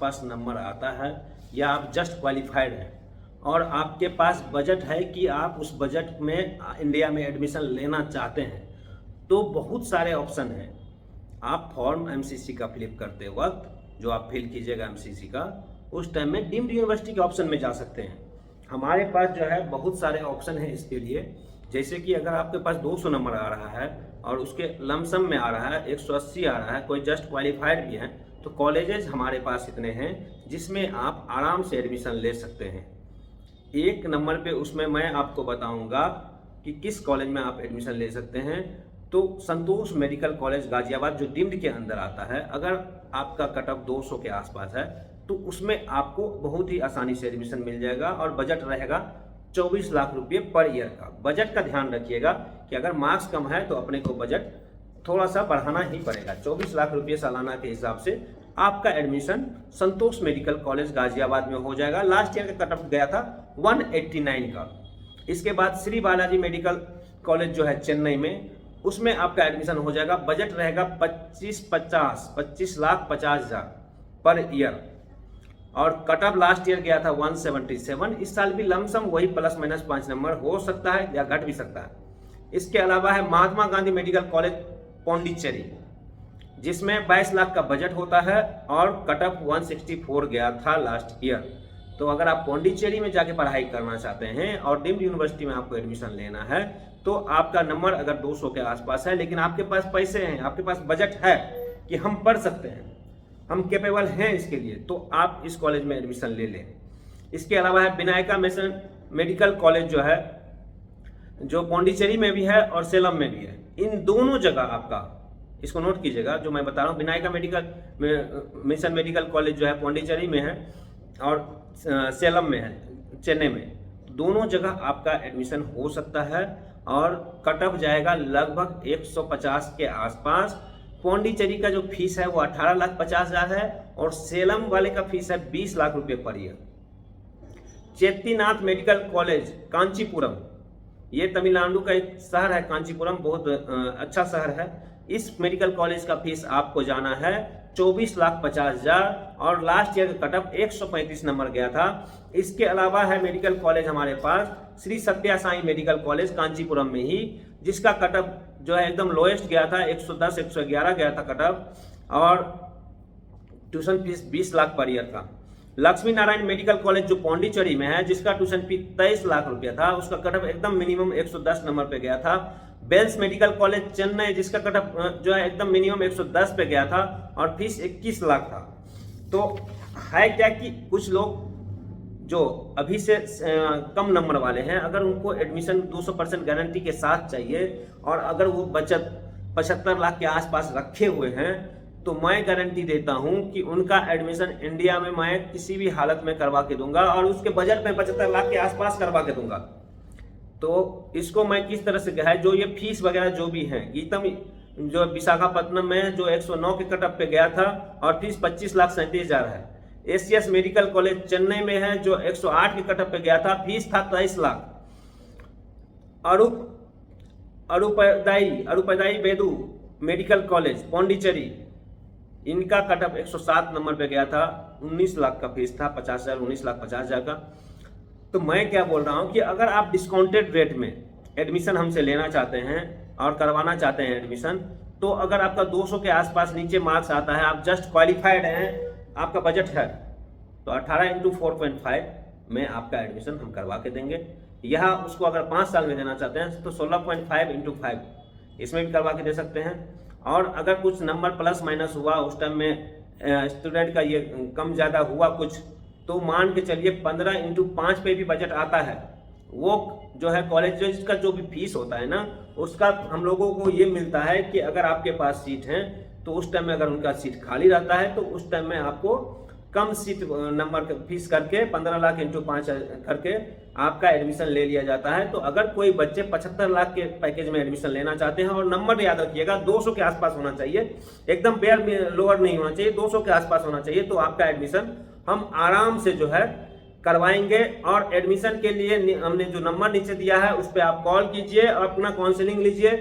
पास number आता है या आप जस्ट क्वालिफाइड हैं और आपके पास बजट है कि आप उस बजट में इंडिया में एडमिशन लेना चाहते हैं, तो बहुत सारे ऑप्शन हैं। आप फॉर्म एमसीसी का फिलअप करते वक्त जो आप फिल कीजिएगा एमसीसी का, उस टाइम में डीम्ड यूनिवर्सिटी के ऑप्शन में जा सकते हैं। हमारे पास जो है बहुत सारे ऑप्शन हैं इसके लिए। जैसे कि अगर आपके पास 200 नंबर आ रहा है और उसके लमसम में आ रहा है 180 आ रहा है, कोई जस्ट क्वालिफाइड भी है, तो कॉलेजेस हमारे पास इतने हैं जिसमें आप आराम से एडमिशन ले सकते हैं। एक नंबर पे उसमें मैं आपको बताऊंगा कि किस कॉलेज में आप एडमिशन ले सकते हैं। तो संतोष मेडिकल कॉलेज गाजियाबाद जो डीम्ड के अंदर आता है, अगर आपका कट ऑफ 200 के आसपास है तो उसमें आपको बहुत ही आसानी से एडमिशन मिल जाएगा और बजट रहेगा 24 लाख रुपये पर ईयर का। बजट का ध्यान रखिएगा कि अगर मार्क्स कम है तो अपने को बजट थोड़ा सा बढ़ाना ही पड़ेगा। 24 लाख रुपये सालाना के हिसाब से आपका एडमिशन संतोष मेडिकल कॉलेज गाजियाबाद में हो जाएगा। लास्ट ईयर का कट ऑफ गया था 189 का। इसके बाद श्री बालाजी मेडिकल कॉलेज जो है चेन्नई में, उसमें आपका एडमिशन हो जाएगा। बजट रहेगा 25 लाख 50 हजार पर ईयर और कट ऑफ लास्ट ईयर गया था 177। इस साल भी लमसम वही प्लस माइनस 5 नंबर हो सकता है या घट भी सकता है। इसके अलावा है महात्मा गांधी मेडिकल कॉलेज पौंडीचेरी, जिसमें 22 लाख का बजट होता है और कट ऑफ 164 गया था लास्ट ईयर। तो अगर आप पौंडीचेरी में जाके पढ़ाई करना चाहते हैं और डीम्ड यूनिवर्सिटी में आपको एडमिशन लेना है, तो आपका नंबर अगर 200 के आसपास है, लेकिन आपके पास पैसे हैं, आपके पास बजट है कि हम पढ़ सकते हैं, हम कैपेबल हैं इसके लिए, तो आप इस कॉलेज में एडमिशन ले लें। इसके अलावा है विनायका मिशन मेडिकल कॉलेज जो है, जो पौंडीचेरी में भी है और सेलम में भी है। इन दोनों जगह आपका, इसको नोट कीजिएगा जो मैं बता रहा हूँ, विनायका मिशन मेडिकल कॉलेज जो है पौंडीचेरी में है और सेलम में है चेन्नई में। दोनों जगह आपका एडमिशन हो सकता है और कट ऑफ जाएगा लगभग 150 के आसपास। पौंडीचेरी का जो फीस है वो 18 लाख 50 हजार है और सेलम वाले का फीस है 20 लाख रुपए per year. चेत्तीनाथ medical college Kanchipuram, ये तमिलनाडु का एक शहर है कांचीपुरम, बहुत अच्छा शहर है। इस मेडिकल कॉलेज का फीस आपको जाना है 24 लाख 50 हजार और लास्ट ईयर का कट ऑफ 135 नंबर गया था। इसके अलावा है मेडिकल कॉलेज हमारे पास श्री सत्या साई मेडिकल कॉलेज कांचीपुरम में ही, जिसका कट ऑफ जो है एकदम लोएस्ट गया था, 110 111 गया था कट ऑफ और tuition fees 20 lakh per year था। लक्ष्मी नारायण मेडिकल कॉलेज जो पौंडीचेरी में है, जिसका ट्यूशन फीस 23 लाख रुपया था, उसका कट ऑफ एकदम मिनिमम 110 नंबर पे गया था। बेल्स मेडिकल कॉलेज चेन्नई, जिसका कट ऑफ जो है एकदम मिनिमम 110 पे गया था और फीस 21 लाख था। तो है क्या कि कुछ लोग जो अभी से कम नंबर वाले हैं, अगर उनको एडमिशन 200% गारंटी के साथ चाहिए और अगर वो बचत 75 लाख के आसपास रखे हुए हैं, तो मैं गारंटी देता हूं कि उनका एडमिशन इंडिया में मैं किसी भी हालत में करवा के दूंगा और उसके बजट में 75 लाख के आसपास करवा के दूंगा। तो इसको मैं किस तरह से कहा है, जो ये फीस वगैरह जो भी है, गीतम जो विशाखापट्टनम में जो 109 के कट ऑफ पे गया था और फीस 25 लाख 37 हजार है। एसीएस मेडिकल कॉलेज चेन्नई में है जो 108 के कट ऑफ पे गया था, फीस था 23 लाख। अरुपदाई बेदू मेडिकल कॉलेज पौंडीचेरी, इनका कट ऑफ 107 नंबर पे गया था, 19 लाख का फीस था, 50 हजार 19 लाख 50 हजार का। तो मैं क्या बोल रहा हूं कि अगर आप डिस्काउंटेड रेट में एडमिशन हमसे लेना चाहते हैं और करवाना चाहते हैं एडमिशन, तो अगर आपका 200 के आसपास नीचे मार्क्स आता है, आप जस्ट क्वालिफाइड हैं, आपका बजट है, तो 18 × 4.5 में आपका एडमिशन हम करवा के देंगे। यह उसको अगर 5 साल में देना चाहते हैं तो 16.5 × 5 इसमें भी करवा के दे सकते हैं। और अगर कुछ नंबर प्लस माइनस हुआ, उस टाइम में स्टूडेंट का ये कम ज़्यादा हुआ कुछ, तो मान के चलिए 15 × 5 पे भी बजट आता है। वो जो है कॉलेज का जो भी फीस होता है ना, उसका हम लोगों को ये मिलता है कि अगर आपके पास सीट है तो उस टाइम में अगर उनका सीट खाली रहता है तो उस टाइम में आपको कम सीट नंबर फीस करके 15 लाख × 5 करके आपका एडमिशन ले लिया जाता है। तो अगर कोई बच्चे 75 लाख के पैकेज में एडमिशन लेना चाहते हैं, और नंबर याद रखिएगा 200 के आसपास होना चाहिए, एकदम बेयर लोअर नहीं होना चाहिए, 200 के आसपास होना चाहिए, तो आपका एडमिशन हम आराम से जो है करवाएंगे। और एडमिशन के लिए हमने जो नंबर नीचे दिया है उस पर आप कॉल कीजिए और अपना काउंसलिंग लीजिए।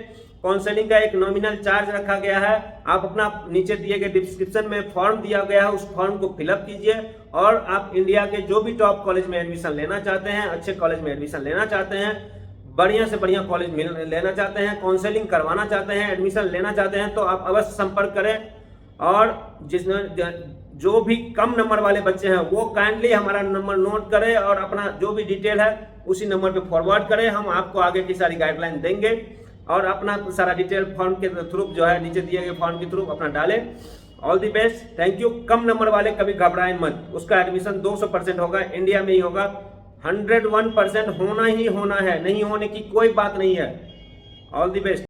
काउंसलिंग का एक नॉमिनल चार्ज रखा गया है। आप अपना नीचे दिए गए डिस्क्रिप्शन में फॉर्म दिया गया है, उस फॉर्म को फिलअप कीजिए और आप इंडिया के जो भी टॉप कॉलेज में एडमिशन लेना चाहते हैं, अच्छे कॉलेज में एडमिशन लेना चाहते हैं, बढ़िया से बढ़िया कॉलेज लेना चाहते हैं, काउंसलिंग करवाना चाहते हैं, एडमिशन लेना चाहते हैं, तो आप अवश्य संपर्क करें। और जो भी कम नंबर वाले बच्चे हैं वो काइंडली हमारा नंबर नोट करें और अपना जो भी डिटेल है उसी नंबर पे फॉरवर्ड करें। हम आपको आगे की सारी गाइडलाइन देंगे और अपना सारा डिटेल फॉर्म के थ्रू जो है नीचे दिए गए फॉर्म के थ्रू अपना डालें। All the best, thank you. Come number वाले कभी घबराएं मत, उसका एडमिशन 200% होगा, इंडिया में ही होगा, 101% होना ही होना है, नहीं होने की कोई बात नहीं है। All the best.